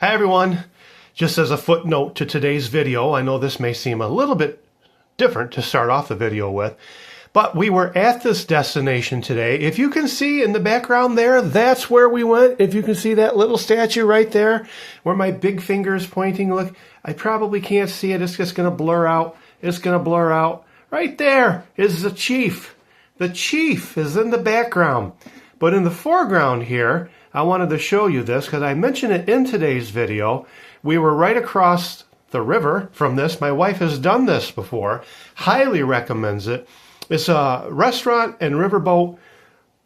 Hi everyone, just as a footnote to today's video, I know this may seem a little bit different to start off the video with, but we were at this destination today. If you can see in the background there, that's where we went. If you can see that little statue right there, where my big finger is pointing, look, I probably can't see it, it's just going to blur out. It's going to blur out. Right there is the chief. The chief is in the background. But in the foreground here, I wanted to show you this because I mentioned it in today's video. We were right across the river from this. My wife has done this before. Highly recommends it. It's a restaurant and riverboat.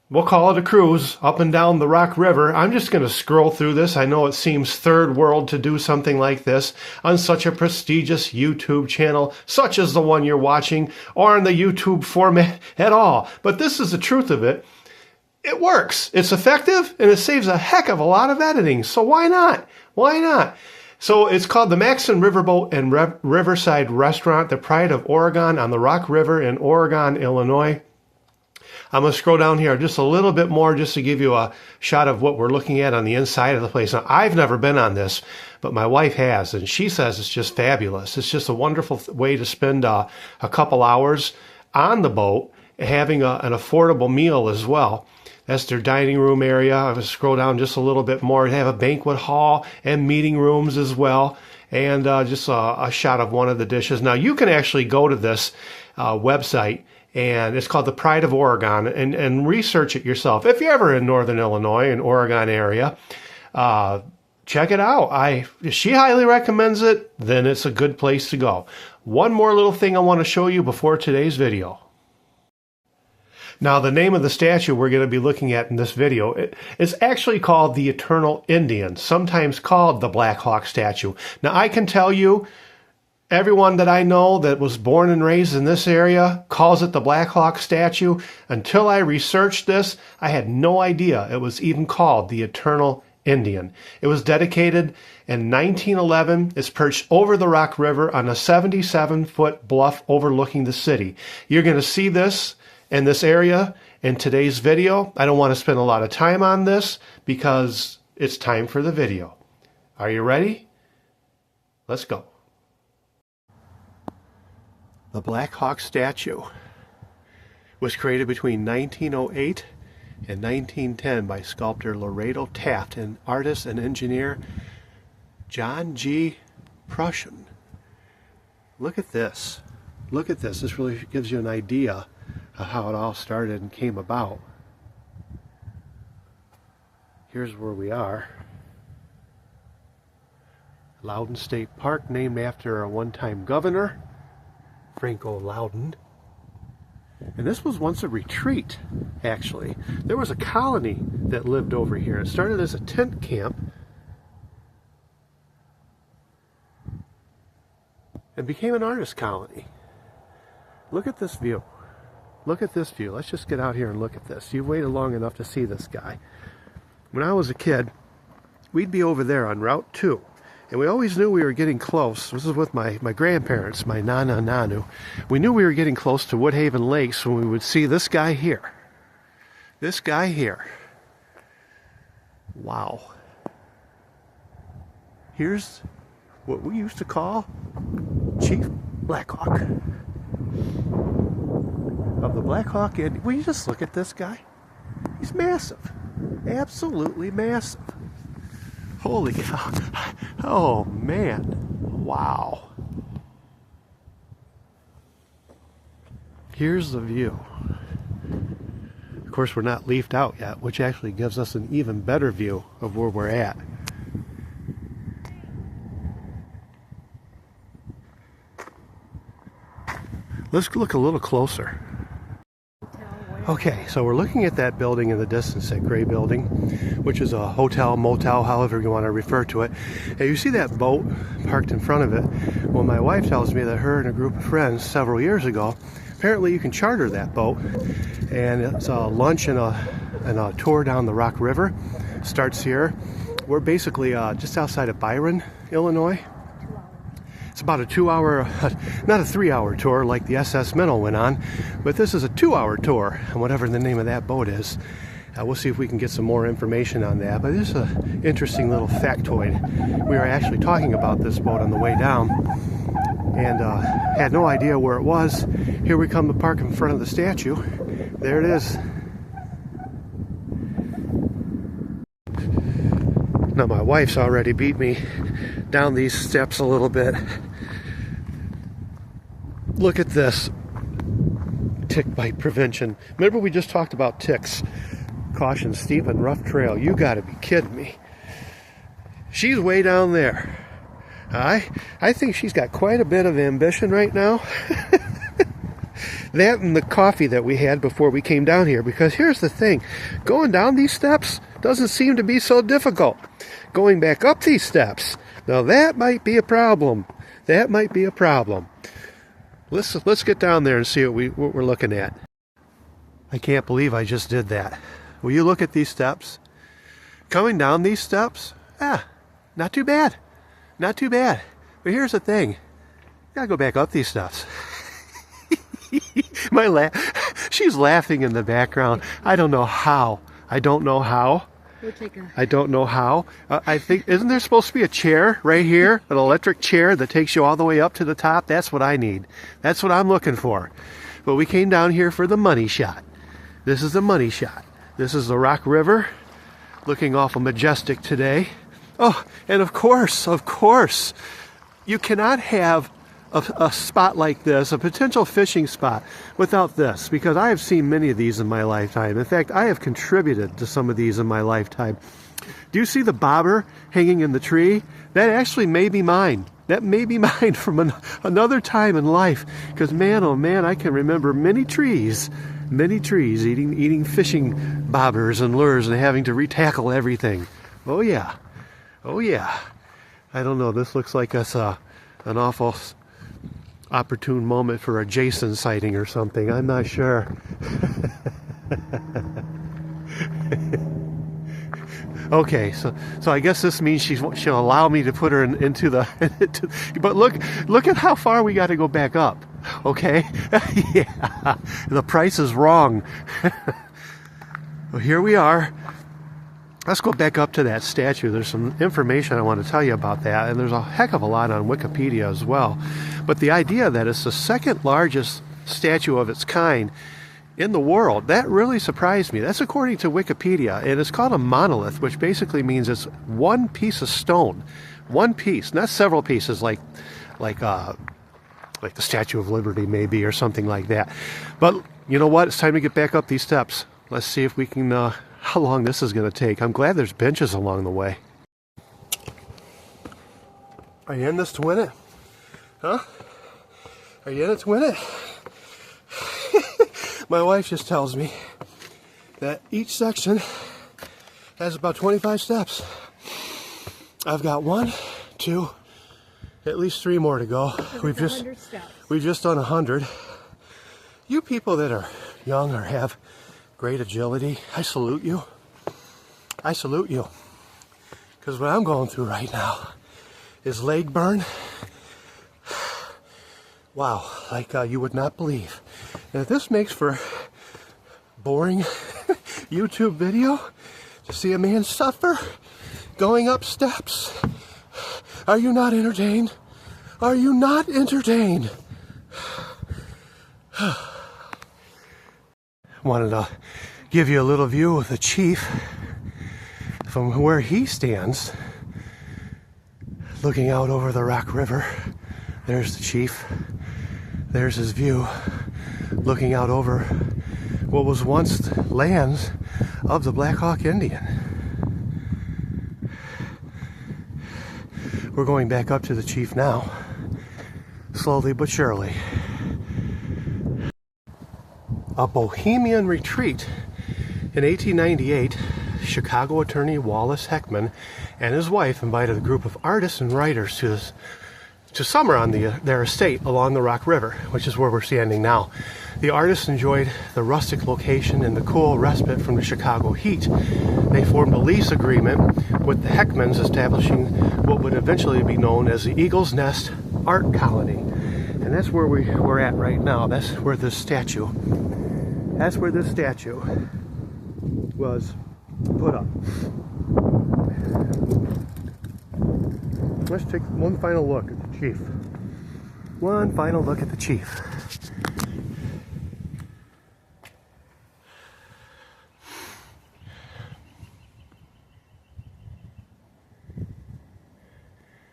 We'll call it a cruise up and down the Rock River. I'm just going to scroll through this. I know it seems third world to do something like this on such a prestigious YouTube channel, such as the one you're watching, or in the YouTube format at all. But this is the truth of it. It works. It's effective, and it saves a heck of a lot of editing. So why not? Why not? So it's called the Maxon Riverboat and Riverside Restaurant, the Pride of Oregon on the Rock River in Oregon, Illinois. I'm going to scroll down here just a little bit more just to give you a shot of what we're looking at on the inside of the place. Now, I've never been on this, but my wife has, and she says it's just fabulous. It's just a wonderful way to spend a couple hours on the boat, having an affordable meal as well. That's their dining room area. I'm going to scroll down just a little bit more. They have a banquet hall and meeting rooms as well. And just a shot of one of the dishes. Now, you can actually go to this website, and it's called the Pride of Oregon, and research it yourself. If you're ever in Northern Illinois and Oregon area, check it out. If she highly recommends it, then it's a good place to go. One more little thing I want to show you before today's video. Now, the name of the statue we're going to be looking at in this video is actually called the Eternal Indian, sometimes called the Blackhawk statue. Now, I can tell you, everyone that I know that was born and raised in this area calls it the Blackhawk statue. Until I researched this, I had no idea it was even called the Eternal Indian. It was dedicated in 1911. It's perched over the Rock River on a 77-foot bluff overlooking the city. You're going to see this in this area in today's video. I don't want to spend a lot of time on this because it's time for the video. Are you ready? Let's go. The Blackhawk statue was created between 1908 and 1910 by sculptor Laredo Taft and artist and engineer John G. Prussian. Look at this. Look at this. This really gives you an idea of how it all started and came about. Here's where we are. Lowden State Park, named after a one-time governor, Franco Lowden. And this was once a retreat, actually. There was a colony that lived over here. It started as a tent camp and became an artist colony. Look at this view. Look at this view. Let's just get out here and look at this. You've waited long enough to see this guy. When I was a kid, we'd be over there on Route 2. And we always knew we were getting close. This is with my grandparents, my Nana and Nanu. We knew we were getting close to Woodhaven Lakes when we would see this guy here. This guy here. Wow. Here's what we used to call Chief Blackhawk. Of the Blackhawk, and will you just look at this guy? He's massive. Absolutely massive. Holy cow. Oh, man. Wow. Here's the view. Of course, we're not leafed out yet, which actually gives us an even better view of where we're at. Let's look a little closer. Okay, so we're looking at that building in the distance, that gray building, which is a hotel, motel, however you want to refer to it. And you see that boat parked in front of it. Well, my wife tells me that her and a group of friends several years ago, apparently you can charter that boat, and it's a lunch and a tour down the Rock River. Starts here. We're basically just outside of Byron, Illinois. It's about a 2-hour, not a 3-hour tour like the SS Minnow went on, but this is a 2-hour tour, and whatever the name of that boat is. We'll see if we can get some more information on that. But this is an interesting little factoid. We were actually talking about this boat on the way down, and had no idea where it was. Here we come to park in front of the statue. There it is. Now my wife's already beat me down these steps a little bit. Look at this. Tick bite prevention. Remember we just talked about ticks. Caution, steep and rough trail. You gotta be kidding me. She's way down there. I think she's got quite a bit of ambition right now. That and the coffee that we had before we came down here. Because here's the thing. Going down these steps doesn't seem to be so difficult. Going back up these steps, now that might be a problem. That might be a problem. Let's get down there and see what we're looking at. I can't believe I just did that. Will you look at these steps? Coming down these steps, not too bad. Not too bad. But here's the thing. You gotta go back up these steps. She's laughing in the background. I don't know how. I don't know how. I don't know how. I think, isn't there supposed to be a chair right here? An electric chair that takes you all the way up to the top? That's what I need. That's what I'm looking for. But we came down here for the money shot. This is the money shot. This is the Rock River, looking awful majestic today. Oh, and of course, you cannot have a spot like this, a potential fishing spot, without this, because I have seen many of these in my lifetime. In fact, I have contributed to some of these in my lifetime. Do you see the bobber hanging in the tree? That actually may be mine. That may be mine from another time in life, because man, oh man, I can remember many trees eating fishing bobbers and lures and having to retackle everything. Oh yeah. I don't know, this looks like an awful opportune moment for a Jason sighting or something. I'm not sure. Okay, so I guess this means she'll allow me to put her into the. But look at how far we got to go back up. Okay, yeah, the price is wrong. Well, here we are. Let's go back up to that statue. There's some information I want to tell you about that, and there's a heck of a lot on Wikipedia as well. But the idea that it's the second largest statue of its kind in the world, that really surprised me. That's according to Wikipedia, and it's called a monolith, which basically means it's one piece of stone. One piece, not several pieces like the Statue of Liberty maybe, or something like that. But you know what? It's time to get back up these steps. Let's see if we can, how long this is going to take. I'm glad there's benches along the way. Are you in this to win it? Huh? Are you in it to win it? My wife just tells me that each section has about 25 steps. I've got 1, 2, at least 3 more to go. We've just done 100. You people that are young or have great agility, I salute you. I salute you. Because what I'm going through right now is leg burn. Wow, like you would not believe. And if this makes for boring YouTube video to see a man suffer going up steps, are you not entertained? Are you not entertained? Wanted to give you a little view of the chief from where he stands, looking out over the Rock River. There's the chief. There's his view, looking out over what was once lands of the Blackhawk Indian. We're going back up to the chief now, slowly but surely. A bohemian retreat. In 1898, Chicago attorney Wallace Heckman and his wife invited a group of artists and writers to summer on their estate along the Rock River, which is where we're standing now. The artists enjoyed the rustic location and the cool respite from the Chicago heat. They formed a lease agreement with the Heckmans, establishing what would eventually be known as the Eagle's Nest Art Colony. And that's where we're at right now. That's where this statue. was put up. Let's take one final look at the chief. One final look at the chief.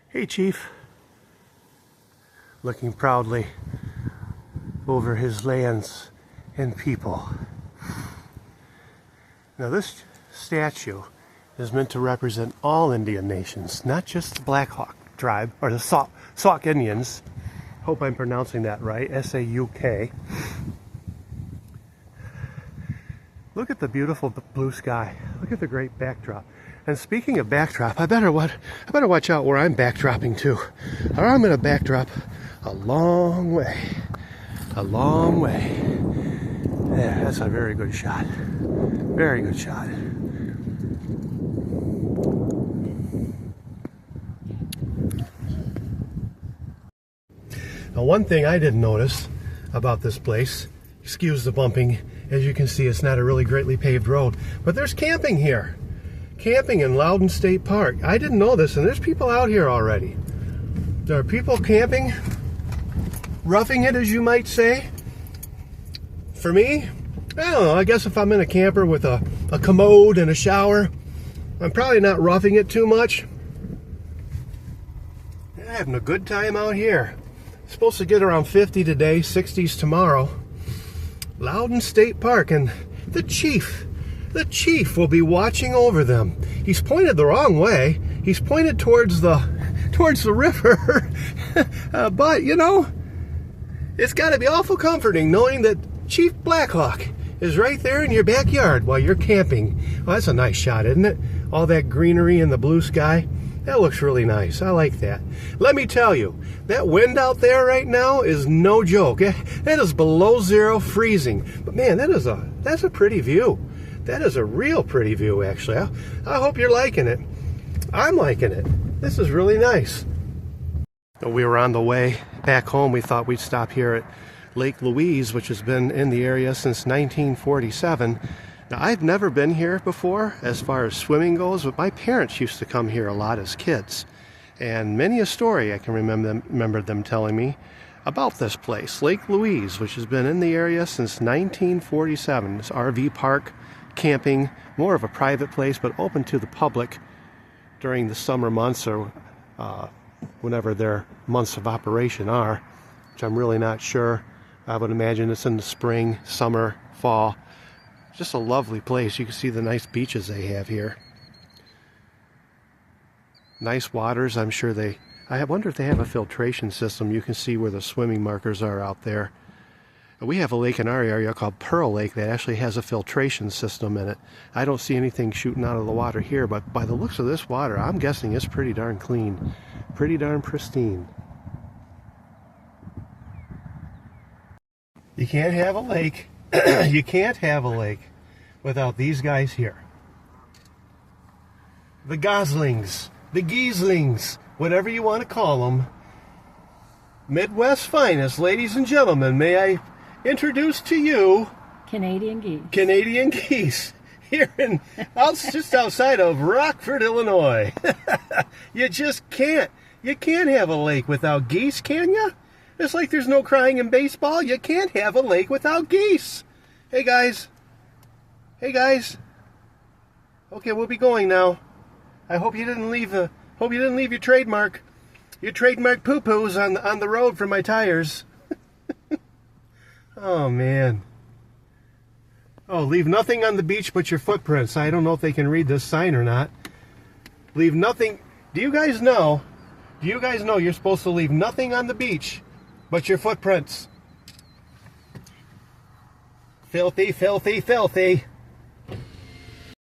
Hey, Chief. Looking proudly over his lands and people. Now, this statue is meant to represent all Indian nations, not just the Blackhawk tribe, or the Sauk Indians. Hope I'm pronouncing that right, S-A-U-K. Look at the beautiful blue sky. Look at the great backdrop. And speaking of backdrop, I better watch out where I'm backdropping to, or I'm going to backdrop a long way. A long way. There, that's a very good shot. Very good shot. Now, one thing I didn't notice about this place, excuse the bumping, as you can see, it's not a really greatly paved road, but there's camping here. Camping in Lowden State Park. I didn't know this, and there's people out here already. There are people camping, roughing it, as you might say. For me, I don't know, I guess if I'm in a camper with a commode and a shower, I'm probably not roughing it too much. I'm having a good time out here. It's supposed to get around 50 today, 60s tomorrow. Lowden State Park, and the chief will be watching over them. He's pointed the wrong way. He's pointed towards the river. But, you know, it's got to be awful comforting knowing that Chief Blackhawk is right there in your backyard while you're camping. Well, that's a nice shot, isn't it? All that greenery and the blue sky. That looks really nice. I like that. Let me tell you, that wind out there right now is no joke. That is below zero, freezing. But man, that's a pretty view. That is a real pretty view, actually. I hope you're liking it. I'm liking it. This is really nice. We were on the way back home. We thought we'd stop here at Lake Louise, which has been in the area since 1947. Now, I've never been here before as far as swimming goes, but my parents used to come here a lot as kids. And many a story I can remember them telling me about this place, Lake Louise, which has been in the area since 1947. It's RV park, camping, more of a private place, but open to the public during the summer months or whenever their months of operation are, which I'm really not sure. I would imagine it's in the spring, summer, fall. Just a lovely place. You can see the nice beaches they have here. Nice waters. I'm sure I wonder if they have a filtration system. You can see where the swimming markers are out there. We have a lake in our area called Pearl Lake that actually has a filtration system in it. I don't see anything shooting out of the water here, but by the looks of this water, I'm guessing it's pretty darn clean, pretty darn pristine. You can't have a lake. You can't have a lake without these guys here. The goslings, the geeslings, whatever you want to call them. Midwest's finest, ladies and gentlemen, may I introduce to you Canadian geese. Canadian geese here just outside of Rockford, Illinois. You just can't. You can't have a lake without geese, can you? It's like there's no crying in baseball. You can't have a lake without geese. Hey guys. Hey guys. Okay, we'll be going now. I hope you didn't leave your trademark poo-poos on the road for my tires. Oh man. Oh, leave nothing on the beach but your footprints. I don't know if they can read this sign or not. Leave nothing. Do you guys know you're supposed to leave nothing on the beach but your footprints? Filthy, filthy, filthy.